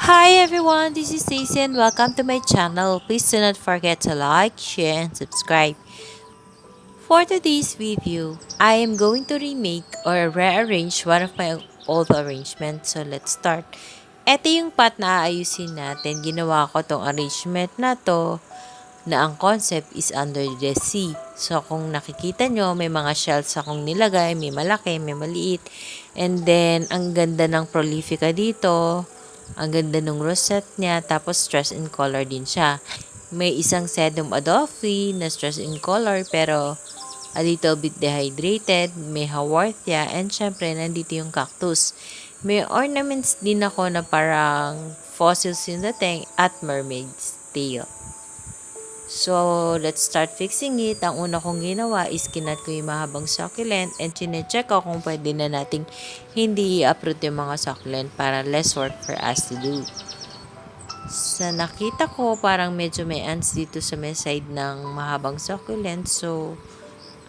Hi everyone, this is Stacey and welcome to my channel. Please do not forget to like, share, and subscribe. For today's video, I am going to remake or rearrange one of my old arrangements. So let's start. Ito yung part na aayusin natin. Ginawa ko tong arrangement na to na ang concept is under the sea. So kung nakikita nyo, may mga shells akong nilagay, may malaki, may maliit. And then, ang ganda ng prolifica dito. Ang ganda ng rosette niya, tapos stress in color din siya. May isang sedum adelphi na stress in color pero a little bit dehydrated, may haworthia, and syempre nandito yung cactus. May ornaments din ako na parang fossils in the tank at mermaid's tail. So, let's start fixing it. Ang una kong ginawa is kinat ko yung mahabang succulent and chinecheck ko kung pwede na nating hindi i-uproot yung mga succulent para less work for us to do. Sa nakita ko, parang medyo may ants dito sa may side ng mahabang succulent. So,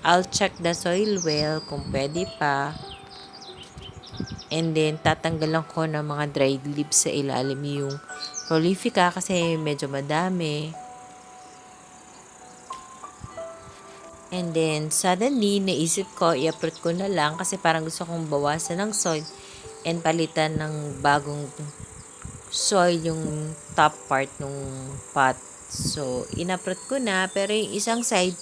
I'll check the soil well kung pwede pa. And then, tatanggalan ko ng mga dried leaves sa ilalim yung prolifica kasi medyo madami. And then, suddenly, naisip ko, i-uproot ko na lang kasi parang gusto kong bawasan ng soil and palitan ng bagong soil yung top part ng pot. So, in-uproot ko na, pero yung isang side,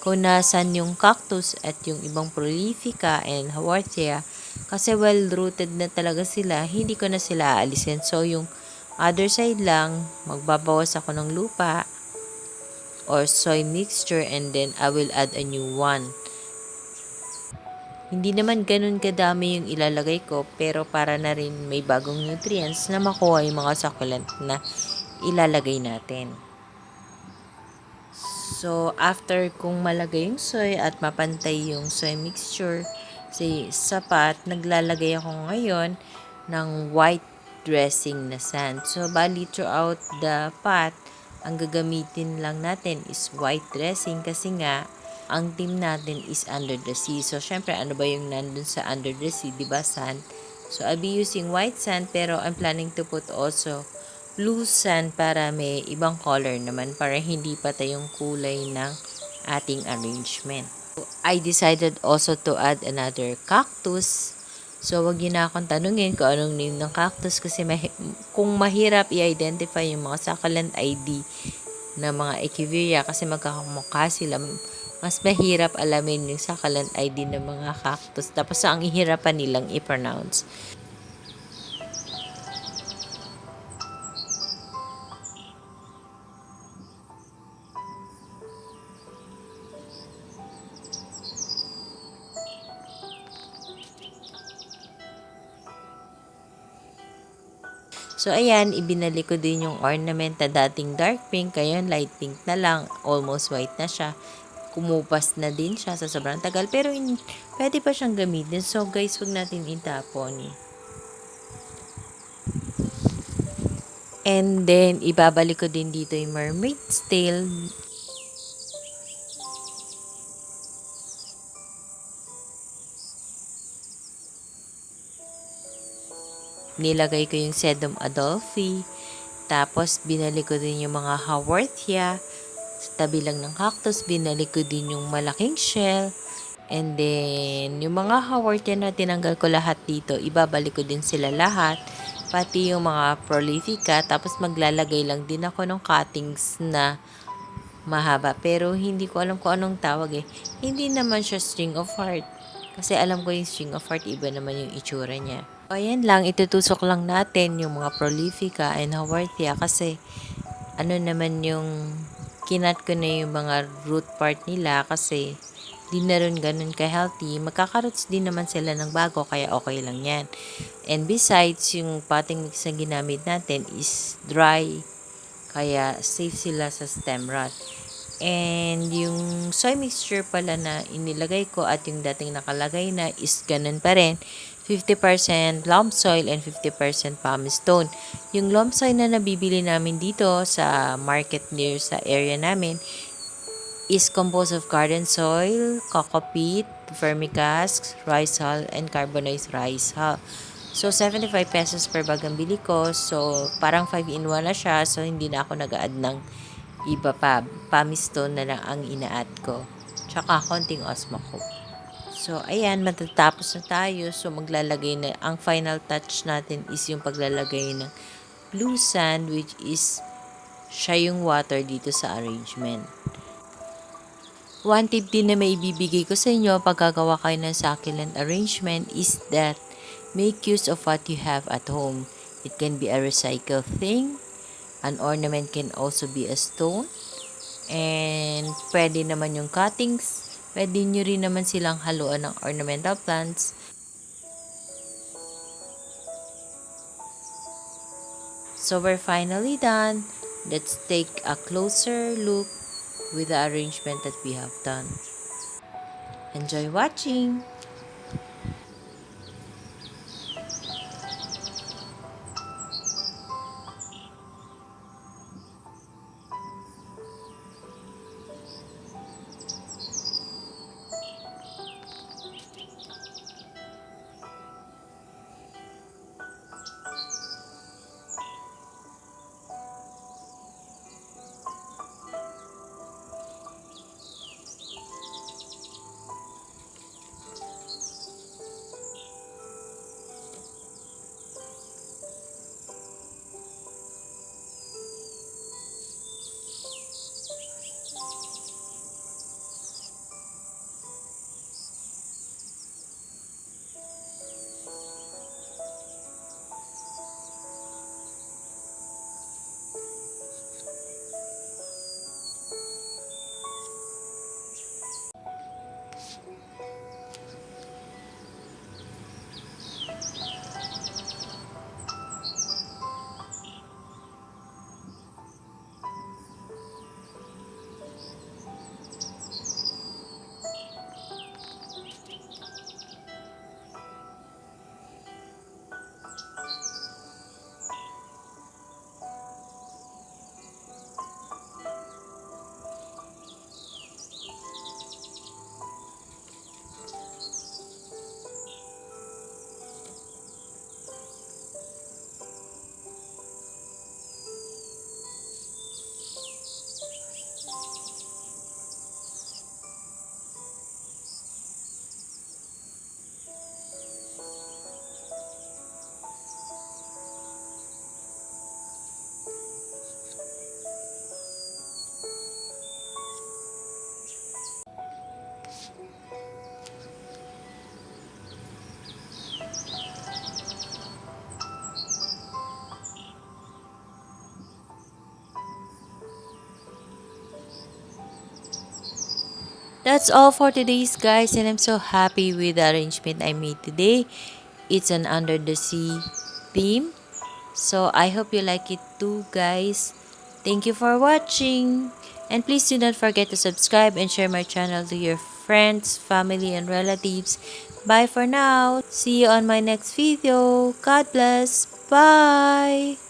kung nasan yung cactus at yung ibang prolifica and haworthia, kasi well-rooted na talaga sila, hindi ko na sila aalisin. So, yung other side lang, magbabawas ako ng lupa or soil mixture and then I will add a new one. Hindi naman ganun kadami yung ilalagay ko pero para na rin may bagong nutrients na makuha yung mga succulent na ilalagay natin. So, after kung malagay yung soy at mapantay yung soy mixture sa sapat, naglalagay ako ngayon ng white dressing na sand. So, bali throughout the pot, ang gagamitin lang natin is white dressing kasi nga, ang team natin is under the sea. So, syempre, ano ba yung nandun sa under the sea, diba, sand? So, I'll be using white sand pero I'm planning to put also blue sand para may ibang color naman para hindi patay yung kulay ng ating arrangement. So, I decided also to add another cactus. So, wag yun na akong tanungin kung anong name ng cactus kasi kung mahirap i-identify yung mga succulent ID na mga echeveria kasi magkakamukha sila, mas mahirap alamin yung succulent ID ng mga cactus. Tapos, ang ihirapan nilang i-pronounce. So, ayan, ibinalik ko din yung ornament na dating dark pink. Ngayon, light pink na lang. Almost white na siya. Kumupas na din siya sa sobrang tagal. Pero, pwede pa siyang gamitin. So, guys, wag natin itapon. And then, ibabalik ko din dito yung mermaid's tail. Nilagay ko yung sedum adelphi. Tapos, binalik ko din yung mga haworthia. Sa tabi lang ng cactus, binalik ko din yung malaking shell. And then, yung mga haworthia na tinanggal ko lahat dito, ibabalik ko din sila lahat. Pati yung mga prolifica. Tapos, maglalagay lang din ako ng cuttings na mahaba. Pero, hindi ko alam kung anong tawag eh. Hindi naman siya string of heart. Kasi alam ko yung string of heart, iba naman yung itsura niya. O, ayan lang, itutusok lang natin yung mga prolifica and haworthia kasi ano naman yung kinat ko na yung mga root part nila kasi di na rin ganun ka-healthy. Magkakarots din naman sila ng bago kaya okay lang yan. And besides, yung potting mix na ginamit natin is dry kaya safe sila sa stem rot. And yung soy mixture pala na inilagay ko at yung dating nakalagay na is ganun pa rin. 50% loam soil and 50% pumice stone. Yung loam soil na nabibili namin dito sa market near sa area namin is composed of garden soil, coco peat, vermicast, rice hull, and carbonized rice hull. So, 75 pesos per bag ang bili ko. So, parang 5 in 1 na siya. So, hindi na ako nag-add ng iba pa. Pamistone na lang ang ina-add ko. Tsaka, konting Osmo ko. So, ayan, matatapos na tayo. So, maglalagay na, ang final touch natin is yung paglalagay ng blue sand, which is siya yung water dito sa arrangement. One tip din na may ibibigay ko sa inyo pag gagawa kayo ng succulent arrangement is that make use of what you have at home. It can be a recycled thing. An ornament can also be a stone. And pwede naman yung cuttings. Pwede nyo rin naman silang haluan ng ornamental plants. So we're finally done. Let's take a closer look with the arrangement that we have done. Enjoy watching! That's all for today's guys, and I'm so happy with the arrangement I made today. It's an under the sea theme. So I hope you like it too guys. Thank you for watching. And please do not forget to subscribe and share my channel to your friends, family, and relatives. Bye for now. See you on my next video. God bless. Bye.